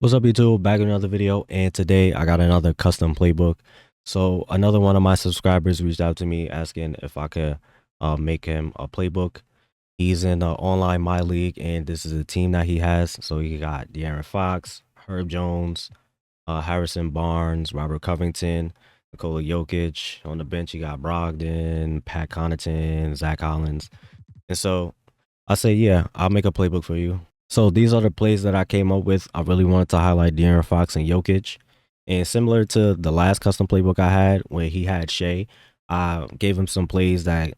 What's up, YouTube? Back with another video, and today I got another custom playbook. So another one of my subscribers reached out to me asking if I could make him a playbook. He's in online my league, and this is a team that he has. So he got De'Aaron Fox, Herb Jones, Harrison Barnes, Robert Covington, Nikola Jokic. On the bench, you got Brogdon, Pat Connaughton, Zach Collins. And so I say, yeah, I'll make a playbook for you. So these are the plays that I came up with. I really wanted to highlight De'Aaron Fox and Jokic. And similar to the last custom playbook I had where he had Shea, I gave him some plays that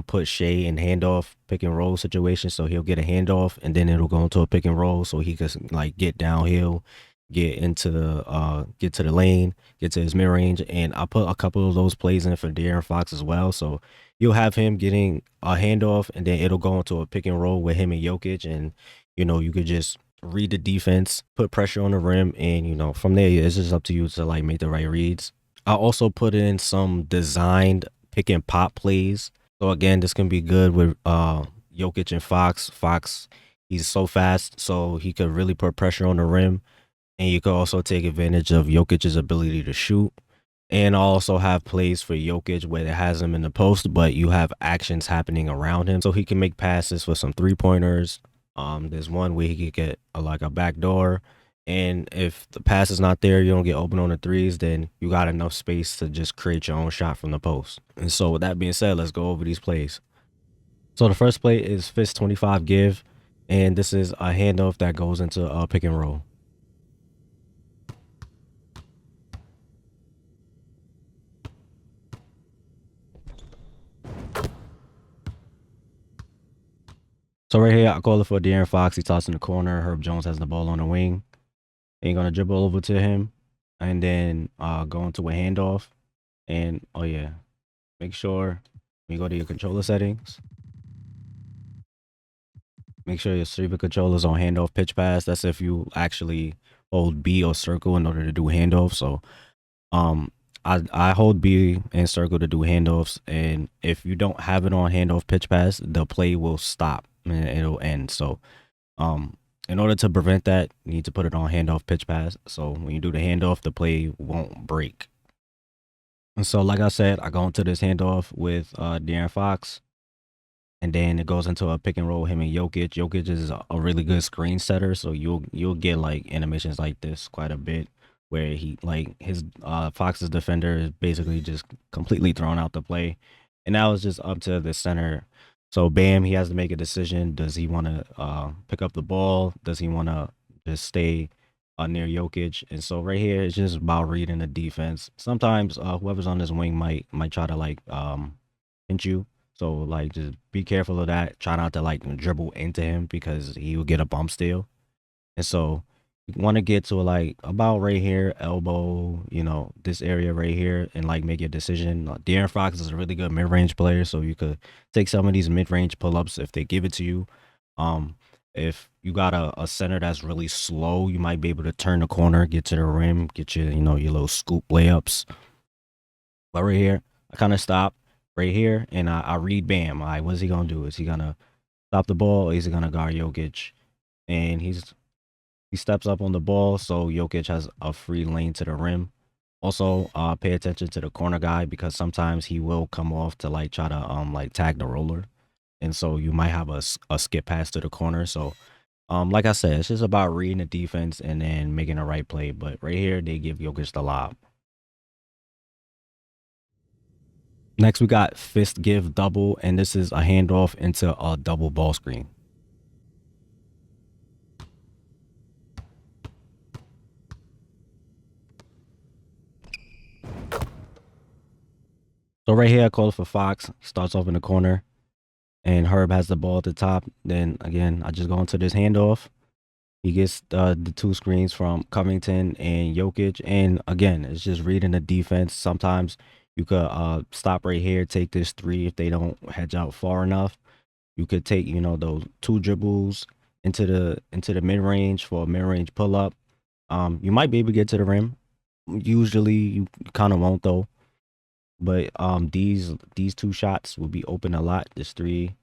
put Shea in handoff pick and roll situation. So he'll get a handoff and then it'll go into a pick and roll so he could like get downhill, get into the get to the lane, get to his mid range. And I put a couple of those plays in for De'Aaron Fox as well. So you'll have him getting a handoff and then it'll go into a pick and roll with him and Jokic, and you could just read the defense, put pressure on the rim, and from there it's just up to you to like make the right reads. I also put in some designed pick and pop plays. So again, this can be good with Jokic and Fox. Fox, he's so fast, so he could really put pressure on the rim, and you could also take advantage of Jokic's ability to shoot. And I also have plays for Jokic where it has him in the post, but you have actions happening around him, so he can make passes for some 3-pointers. There's one where he could get like a back door, and if the pass is not there, you don't get open on the threes, then you got enough space to just create your own shot from the post. And so with that being said, let's go over these plays. So the first play is Fist 25 give, and this is a handoff that goes into a pick and roll. So right here, I call it for De'Aaron Fox. He tosses in the corner. Herb Jones has the ball on the wing. And you're going to dribble over to him and then go into a handoff. And, oh, yeah, make sure when you go to your controller settings, make sure your Streamer controller's on handoff pitch pass. That's if you actually hold B or circle in order to do handoffs. So I hold B and circle to do handoffs. And if you don't have it on handoff pitch pass, the play will stop and it'll end. So in order to prevent that, you need to put it on handoff pitch pass. So when you do the handoff, the play won't break. And so, like I said, I go into this handoff with De'Aaron Fox, and then it goes into a pick and roll him and Jokic. Jokic is a really good screen setter, so you'll get like animations like this quite a bit, where he like his Fox's defender is basically just completely thrown out the play, and now it's just up to the center. So Bam, he has to make a decision. Does he want to pick up the ball? Does he want to just stay near Jokic? And so right here, it's just about reading the defense. Sometimes whoever's on this wing might try to like pinch you. So like just be careful of that. Try not to like dribble into him because he will get a bump steal. And so you want to get to like about right here, elbow, this area right here, and like make your decision. De'Aaron Fox is a really good mid-range player, so you could take some of these mid-range pull-ups if they give it to you. If you got a center that's really slow, you might be able to turn the corner, get to the rim, get your your little scoop layups. But right here, I kind of stop right here, and I read Bam. All right, what's he gonna do? Is he gonna stop the ball, or is he gonna guard Jokic? And he steps up on the ball, so Jokic has a free lane to the rim. Also, pay attention to the corner guy because sometimes he will come off to like try to like tag the roller, and so you might have a skip pass to the corner. So, like I said, it's just about reading the defense and then making the right play. But right here, they give Jokic the lob. Next, we got Fist give double, and this is a handoff into a double ball screen. So right here, I call it for Fox. He starts off in the corner, and Herb has the ball at the top. Then again, I just go into this handoff. He gets the two screens from Covington and Jokic, and again, it's just reading the defense. Sometimes you could stop right here, take this three if they don't hedge out far enough. You could take those two dribbles into the mid range for a mid range pull up. You might be able to get to the rim. Usually, you kind of won't though. But these two shots will be open a lot. This three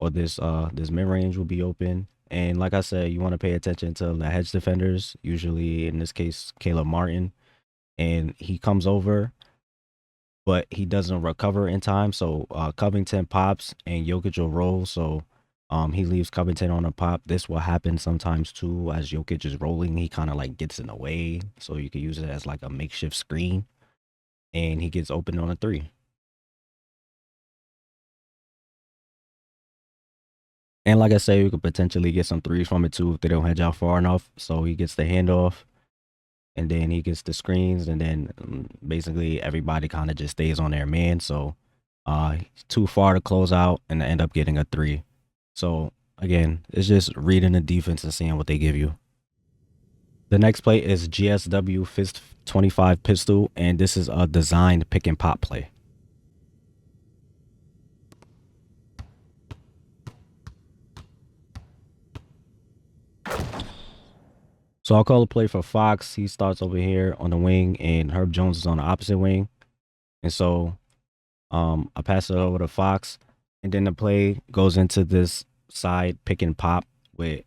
or this mid range will be open, And like I said, you want to pay attention to the hedge defenders, usually in this case, Caleb Martin. And he comes over, but he doesn't recover in time. So Covington pops and Jokic will roll. So he leaves Covington on a pop. This will happen sometimes too as Jokic is rolling. He kind of like gets in the way. So you can use it as like a makeshift screen. And he gets open on a three. And like I say, you could potentially get some threes from it too if they don't hedge out far enough. So he gets the handoff and then he gets the screens, and then basically everybody kind of just stays on their man. So too far to close out and end up getting a three. So again, it's just reading the defense and seeing what they give you. The next play is GSW Fist 25 pistol, and this is a designed pick and pop play. So I'll call a play for Fox. He starts over here on the wing, and Herb Jones is on the opposite wing. And so I pass it over to Fox, and then the play goes into this side pick and pop with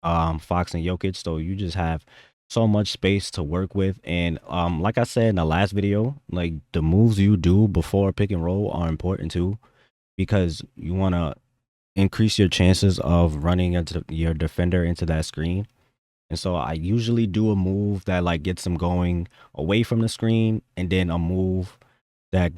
Fox and Jokic. So you just have so much space to work with. And like I said in the last video, like the moves you do before pick and roll are important too, because you want to increase your chances of running into your defender into that screen. And so I usually do a move that like gets them going away from the screen, and then a move that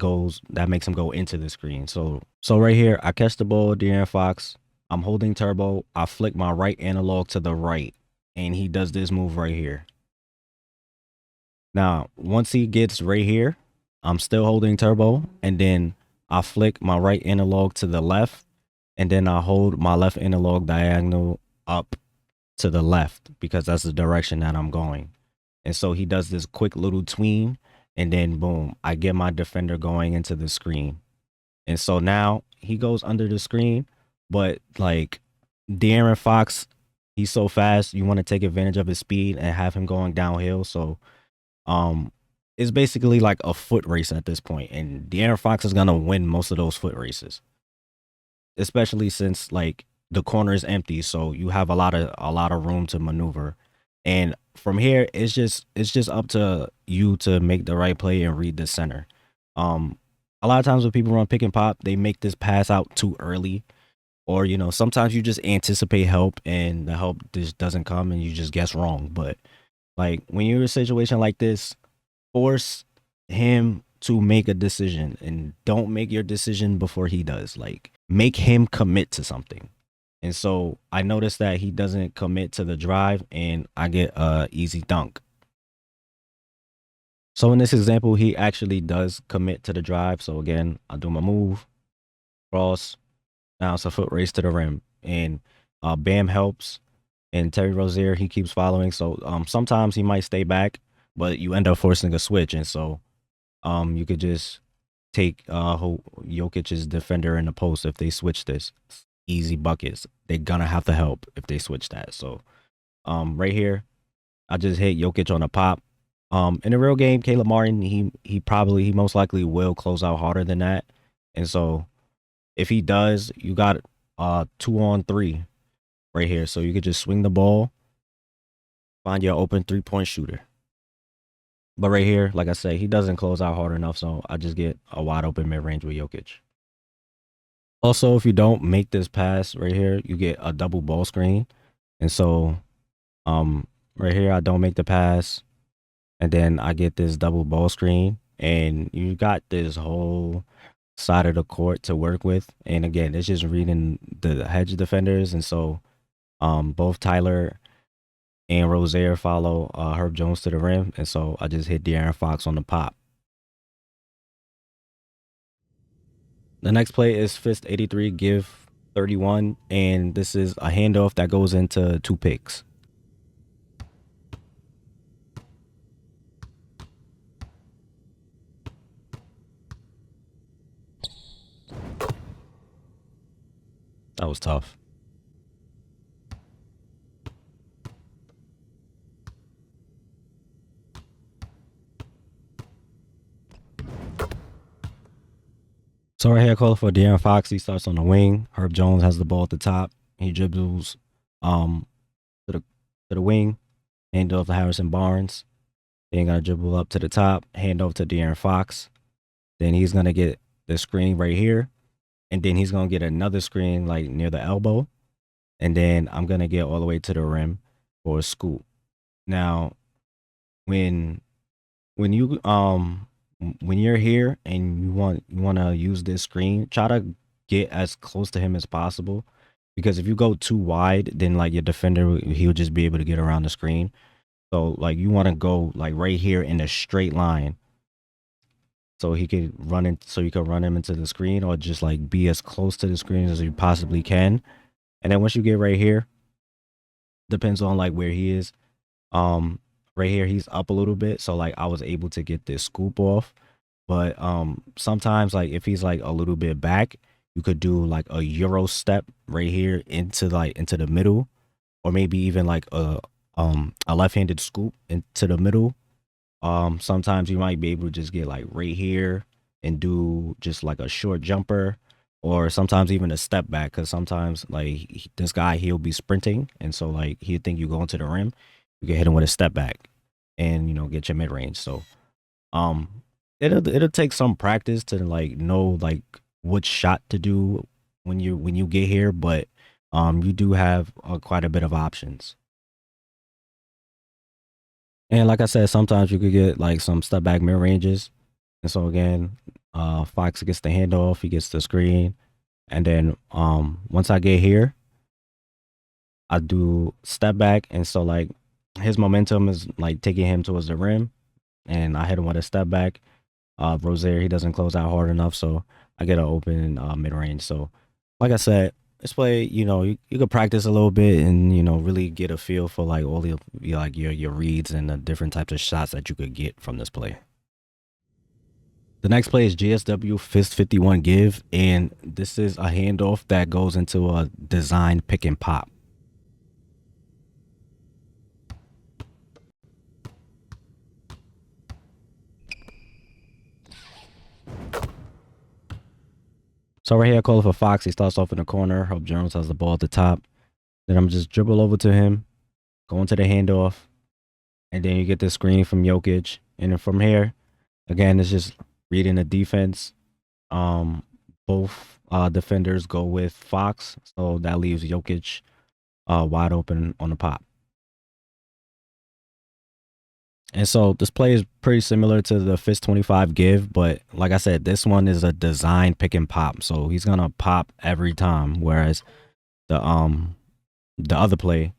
makes him go into the screen. So right here, I catch the ball, De'Aaron Fox. I'm holding turbo. I flick my right analog to the right, and he does this move right here. Now, once he gets right here, I'm still holding turbo, and then I flick my right analog to the left, and then I hold my left analog diagonal up to the left because that's the direction that I'm going. And so he does this quick little tween, and then boom, I get my defender going into the screen. And so now he goes under the screen, but like De'Aaron Fox, he's so fast, you want to take advantage of his speed and have him going downhill. So it's basically like a foot race at this point, and De'Aaron Fox is gonna win most of those foot races, especially since like the corner is empty, so you have a lot of room to maneuver. And from here, it's just up to you to make the right play and read the center. A lot of times when people run pick and pop, they make this pass out too early, or sometimes you just anticipate help and the help just doesn't come and you just guess wrong. But like when you're in a situation like this, force him to make a decision, and don't make your decision before he does. Like make him commit to something. And so I noticed that he doesn't commit to the drive, and I get a easy dunk. So in this example, he actually does commit to the drive. So again, I do my move, cross. Now it's a foot race to the rim, and Bam helps, and Terry Rozier, he keeps following. So sometimes he might stay back, but you end up forcing a switch, and so you could just take Jokic's defender in the post if they switch this. Easy buckets. They're gonna have to help if they switch that. So right here, I just hit Jokic on a pop. In the real game, Caleb Martin, he most likely will close out harder than that. And so if he does, you got 2-on-3 right here. So you could just swing the ball, find your open 3-point shooter. But right here, like I say, he doesn't close out hard enough, so I just get a wide open mid range with Jokic. Also, if you don't make this pass right here, you get a double ball screen. And so right here, I don't make the pass, and then I get this double ball screen, and you got this whole side of the court to work with. And again, it's just reading the hedge defenders. And so both Tyler and Rozier follow Herb Jones to the rim, and so I just hit De'Aaron Fox on the pop. The next play is Fist 83, give 31, and this is a handoff that goes into 2 picks. That was tough. So right here, I call it for De'Aaron Fox. He starts on the wing. Herb Jones has the ball at the top. He dribbles um to the wing, hand off to Harrison Barnes. Then gonna dribble up to the top, hand off to De'Aaron Fox. Then he's gonna get the screen right here, and then he's gonna get another screen like near the elbow, and then I'm gonna get all the way to the rim for a scoop. Now, when when you when you're here and you want to use this screen, try to get as close to him as possible, because if you go too wide, then like your defender, he'll just be able to get around the screen. So like you want to go like right here in a straight line, so he could run in, so you can run him into the screen, or just like be as close to the screen as you possibly can. And then once you get right here, depends on like where he is. Right here he's up a little bit, so like I was able to get this scoop off. But sometimes like if he's like a little bit back, you could do like a Euro step right here into the middle, or maybe even like a left-handed scoop into the middle. Sometimes you might be able to just get like right here and do just like a short jumper, or sometimes even a step back, because sometimes like this guy, he'll be sprinting, and so like he'll think you go into the rim, you can hit him with a step back and get your mid range. So um it'll take some practice to like know like what shot to do when you get here, but you do have quite a bit of options. And like I said, sometimes you could get like some step back mid ranges. And so again, Fox gets the handoff, he gets the screen, and then once I get here, I do step back, and so like his momentum is like taking him towards the rim, and I hit him with a step back. Rozier, he doesn't close out hard enough, so I get an open mid range. So like I said, this play, you could practice a little bit and really get a feel for like all the like your reads and the different types of shots that you could get from this play. The next play is GSW Fist 51 Give, and this is a handoff that goes into a design pick and pop. So right here, I call it for Fox. He starts off in the corner. Hope Jones has the ball at the top. Then I'm just dribble over to him, go into the handoff, and then you get the screen from Jokic. And then from here, again, it's just reading the defense. Both defenders go with Fox, so that leaves Jokic wide open on the pop. And so this play is pretty similar to the Fist 25 Give, but like I said, this one is a design pick and pop. So he's gonna pop every time, whereas the other play,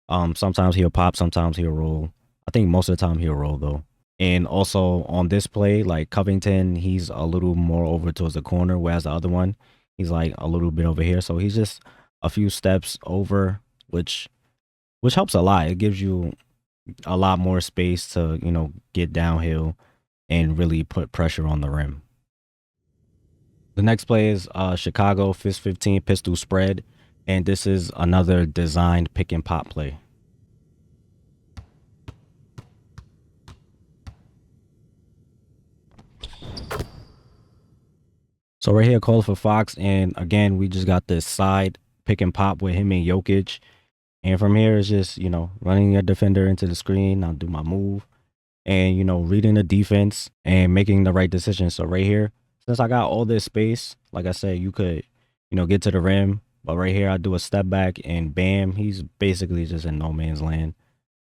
sometimes he'll pop, sometimes he'll roll. I think most of the time he'll roll though. And also on this play, like Covington, he's a little more over towards the corner, whereas the other one, he's like a little bit over here. So he's just a few steps over, which helps a lot. It gives you a lot more space to, get downhill and really put pressure on the rim. The next play is Chicago Fist 15 Pistol Spread, and this is another designed pick and pop play. So right here, call for Fox, and again, we just got this side pick and pop with him and Jokic. And from here, it's just, running your defender into the screen. I'll do my move and, reading the defense and making the right decision. So right here, since I got all this space, like I said, you could, get to the rim. But right here, I do a step back and bam, he's basically just in no man's land.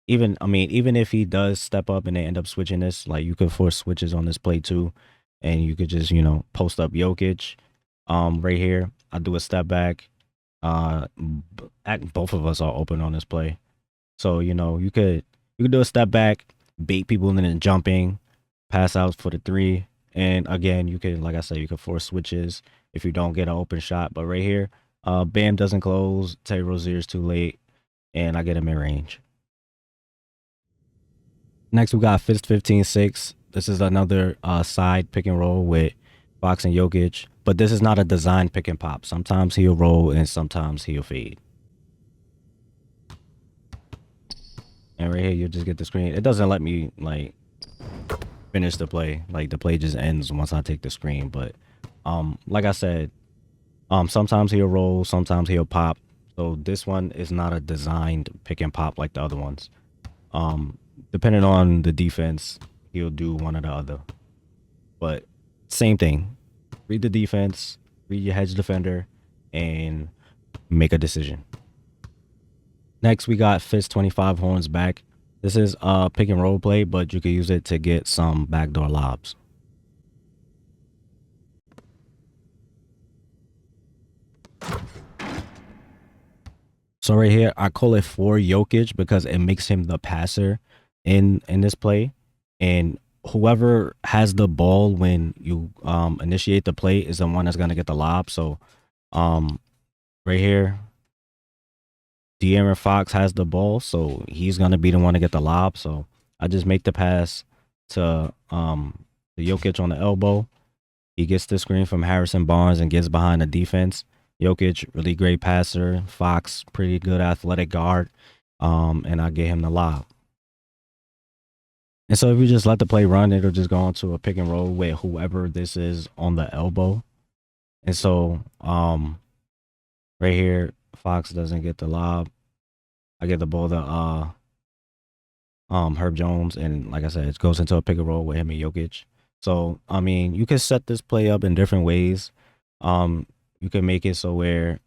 Even if he does step up and they end up switching this, like you could force switches on this play too. And you could just, post up Jokic. Right here, I do a step back. Both of us are open on this play, so you could do a step back, bait people, and then jumping, pass out for the three, and again you could, like I said, you could force switches if you don't get an open shot. But right here, Bam doesn't close, Terry Rozier's too late, and I get a mid range. Next, we got Fist 15-6. This is another side pick and roll with Fox and Jokic, but this is not a design pick and pop. Sometimes he'll roll and sometimes he'll fade. And right here, you'll just get the screen. It doesn't let me like finish the play. Like the play just ends once I take the screen. But like I said, sometimes he'll roll, sometimes he'll pop. So this one is not a designed pick and pop like the other ones. Um, Depending on the defense, he'll do one or the other. But same thing. Read the defense, read your hedge defender, and make a decision. Next, we got Fist 25 horns back. This is a pick and roll play, but you can use it to get some backdoor lobs. So right here, I call it for Jokic because it makes him the passer in this play, and whoever has the ball when you initiate the play is the one that's gonna get the lob. So um right here, De'Aaron Fox has the ball, so he's gonna be the one to get the lob. So I just make the pass to the Jokic on the elbow. He gets the screen from Harrison Barnes and gets behind the defense. Jokic, really great passer. Fox, pretty good athletic guard. And I get him the lob. And so if you just let the play run, it'll just go into a pick and roll with whoever this is on the elbow. And so right here, Fox doesn't get the lob. I get the ball to Herb Jones, and like I said, it goes into a pick and roll with him and Jokic. So I mean, you can set this play up in different ways. Um, you can make it so where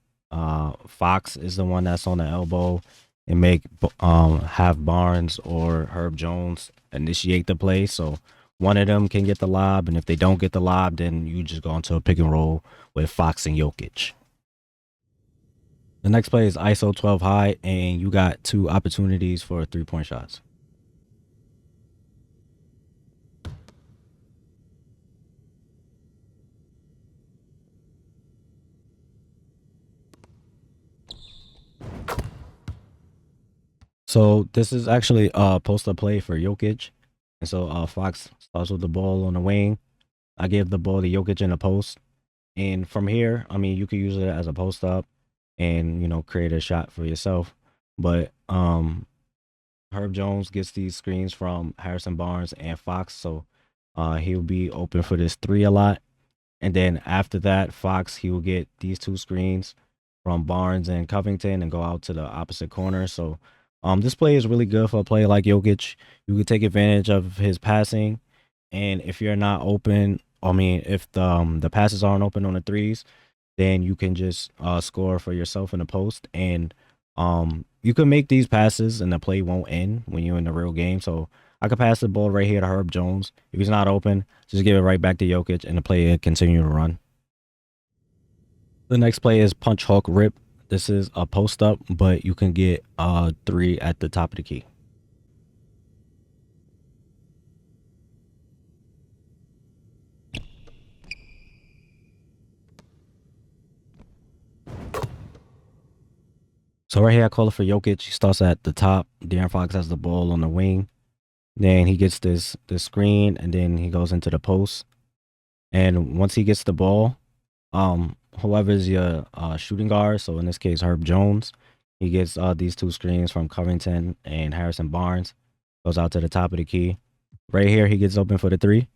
Fox is the one that's on the elbow, and make have Barnes or Herb Jones initiate the play. So one of them can get the lob, and if they don't get the lob, then you just go into a pick and roll with Fox and Jokic. The next play is ISO 12 high, and you got two opportunities for 3-point shots. So this is actually a post up play for Jokic. And so Fox starts with the ball on the wing. I give the ball to Jokic in the post. And from here, I mean, you could use it as a post up and, create a shot for yourself. But Herb Jones gets these screens from Harrison Barnes and Fox. So he'll be open for this three a lot. And then after that, Fox, he will get these two screens from Barnes and Covington and go out to the opposite corner. So this play is really good for a player like Jokic. You can take advantage of his passing. And if you're not open, I mean, if the passes aren't open on the threes, then you can just score for yourself in the post. And you can make these passes and the play won't end when you're in the real game. So I could pass the ball right here to Herb Jones. If he's not open, just give it right back to Jokic and the play will continue to run. The next play is punch hawk rip. This is a post up, but you can get three at the top of the key. So right here, I call it for Jokic. He starts at the top. De'Aaron Fox has the ball on the wing. Then he gets this screen, and then he goes into the post. And once he gets the ball, whoever's your shooting guard, so in this case Herb Jones, he gets these two screens from Covington and Harrison Barnes, goes out to the top of the key. Right here, he gets open for the three.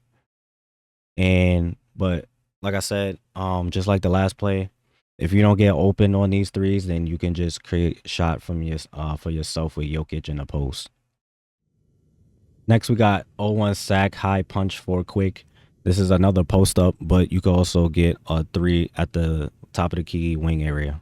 And but like I said, just like the last play, if you don't get open on these threes, then you can just create a shot from your for yourself with Jokic in the post. Next, we got 0-1 sack high punch for quick. This is another post up, but you can also get a three at the top of the key wing area.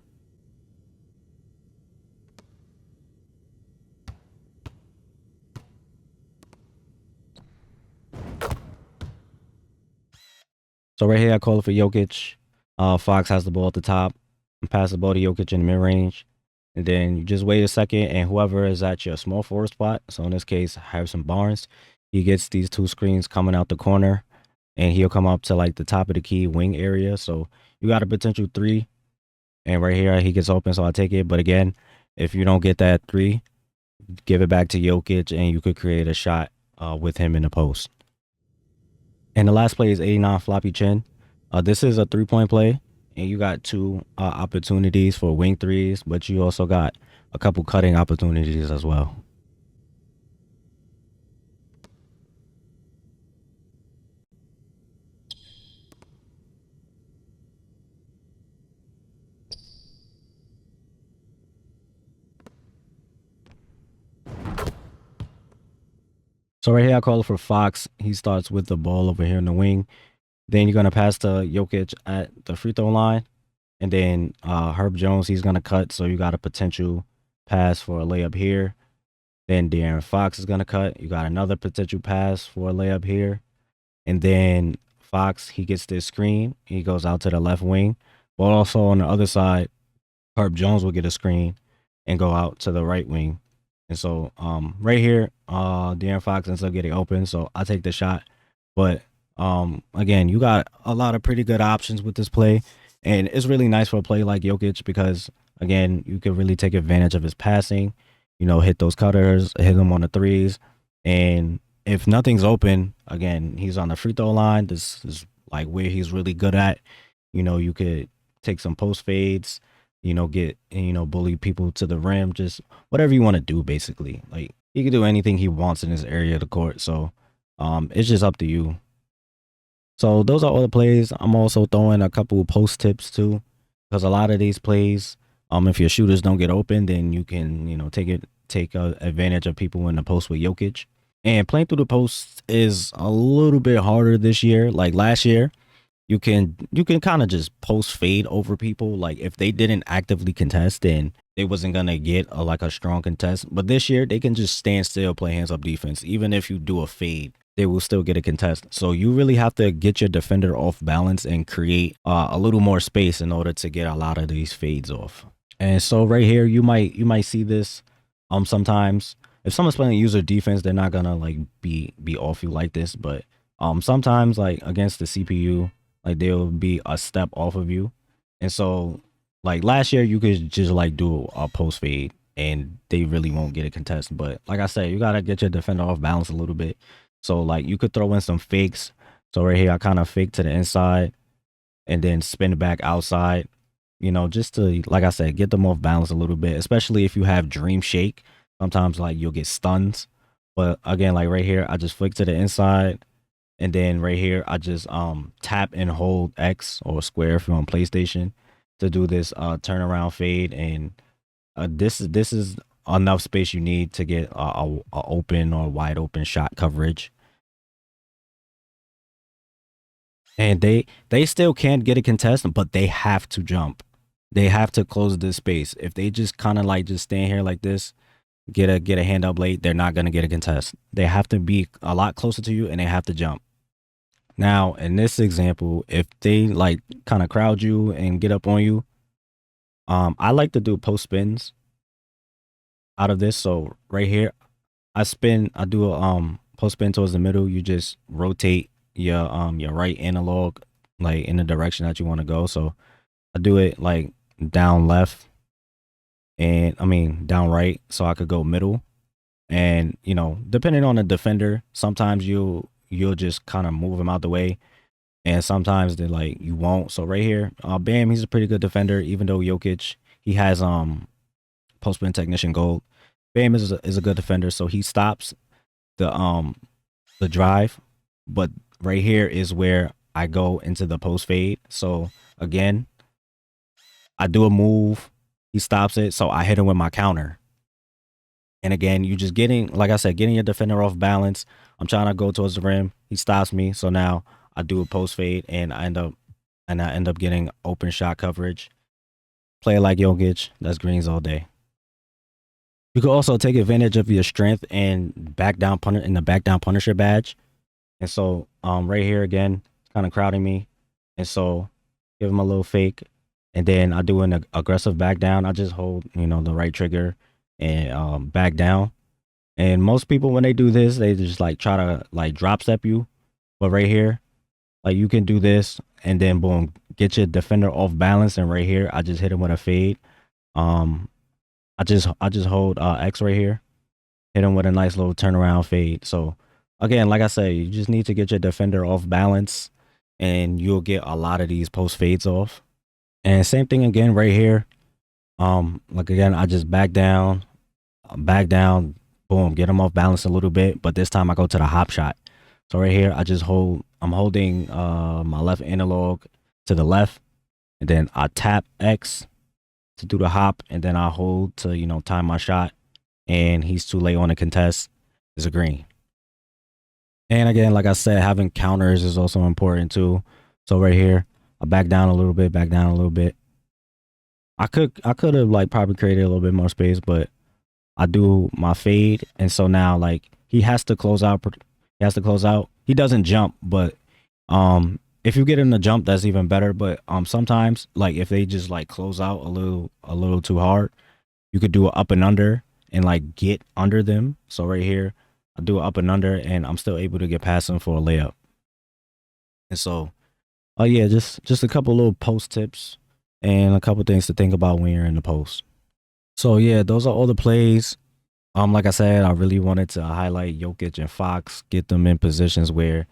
So right here, I call it for Jokic. Fox has the ball at the top and pass the ball to Jokic in the mid range. And then you just wait a second, and whoever is at your small forward spot, so in this case, Harrison Barnes, he gets these two screens coming out the corner, and he'll come up to like the top of the key wing area. So you got a potential three, and right here he gets open, so I take it. But again, if you don't get that three, give it back to Jokic, and you could create a shot with him in the post. And the last play is 89 Floppy Chin. This is a 3-point play, and you got two opportunities for wing threes, but you also got a couple cutting opportunities as well. So right here, I call it for Fox. He starts with the ball over here in the wing. Then you're gonna pass to Jokic at the free throw line, and then Herb Jones, he's gonna cut. So you got a potential pass for a layup here. Then De'Aaron Fox is gonna cut. You got another potential pass for a layup here, and then Fox, he gets this screen. He goes out to the left wing, but also on the other side, Herb Jones will get a screen and go out to the right wing. And so right here, De'Aaron Fox ends up getting open. So I take the shot. But again, you got a lot of pretty good options with this play. And it's really nice for a play like Jokic because again, you can really take advantage of his passing, hit those cutters, hit him on the threes. And if nothing's open, again, he's on the free throw line. This is like where he's really good at. You could take some post fades, get bully people to the rim, just whatever you want to do, basically. Like he can do anything he wants in this area of the court. So it's just up to you. So those are all the plays. I'm also throwing a couple of post tips too, because a lot of these plays, if your shooters don't get open, then you can, take advantage of people in the post with Jokic. And playing through the post is a little bit harder this year. Like last year, you can kind of just post fade over people. Like if they didn't actively contest, then they wasn't gonna get like a strong contest. But this year they can just stand still, play hands up defense. Even if you do a fade, they will still get a contest. So you really have to get your defender off balance and create a little more space in order to get a lot of these fades off. And so right here, you might see this sometimes. If someone's playing user defense, they're not gonna like be off you like this. But sometimes like against the CPU, like they'll be a step off of you. And so like last year you could just like do a post fade and they really won't get a contest. But like I said, you gotta get your defender off balance a little bit. So like you could throw in some fakes. So right here I kind of fake to the inside and then spin it back outside, just to, like I said, get them off balance a little bit, especially if you have dream shake. Sometimes like you'll get stuns. But again, like right here, I just flick to the inside. And then right here, I just tap and hold X or square if you're on PlayStation to do this turnaround fade. And this is enough space you need to get a open or wide open shot coverage. And they still can't get a contest, but they have to jump. They have to close this space. If they just kind of like just stand here like this, get a hand up late, they're not gonna get a contest. They have to be a lot closer to you and they have to jump. Now, in this example, if they like kind of crowd you and get up on you, I like to do post spins out of this. So right here, I do a post spin towards the middle. You just rotate your right analog like in the direction that you want to go. So I do it like down left and I mean down right, so I could go middle. And depending on the defender, sometimes you'll just kind of move him out the way, and sometimes they like you won't. So right here, Bam, he's a pretty good defender. Even though Jokic, he has post spin technician gold. Bam is a good defender, so he stops the drive. But right here is where I go into the post fade. So again, I do a move, he stops it, so I hit him with my counter. And again, you just getting, like I said, getting your defender off balance. I'm trying to go towards the rim. He stops me. So now I do a post fade and I end up getting open shot coverage. Play like Jokic. That's greens all day. You can also take advantage of your strength and back down in the back down punisher badge. And so right here again, it's kind of crowding me. And so give him a little fake. And then I do an aggressive back down. I just hold, the right trigger and back down. And most people when they do this, they just like try to like drop step you. But right here, like you can do this and then boom, get your defender off balance. And right here, I just hit him with a fade. I just hold X right here, hit him with a nice little turnaround fade. So again, like I say, you just need to get your defender off balance and you'll get a lot of these post fades off. And same thing again right here. Like again, I just back down, boom, get him off balance a little bit. But this time I go to the hop shot. So right here, I'm holding my left analog to the left, and then I tap X to do the hop, and then I hold to time my shot, and he's too late on the contest. It's a green. And again, like I said, having counters is also important too. So right here, I back down a little bit, back down a little bit. I could have like probably created a little bit more space, but I do my fade, and so now like he has to close out. He has to close out. He doesn't jump, but if you get him to jump, that's even better. But sometimes like if they just like close out a little too hard, you could do an up and under and like get under them. So right here, I do an up and under, and I'm still able to get past them for a layup. And so, oh yeah, just a couple little post tips and a couple things to think about when you're in the post. So yeah, those are all the plays. Like I said, I really wanted to highlight Jokic and Fox, get them in positions where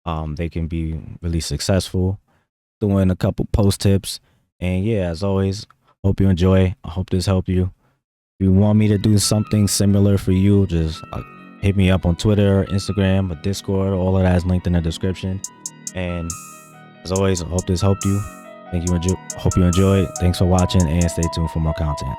they can be really successful. Doing a couple post tips, and yeah, as always, hope you enjoy. I hope this helped you. If you want me to do something similar for you, just hit me up on Twitter, Instagram, or Discord. All of that is linked in the description. And as always, I hope this helped you. Hope you enjoyed. Thanks for watching, and stay tuned for more content.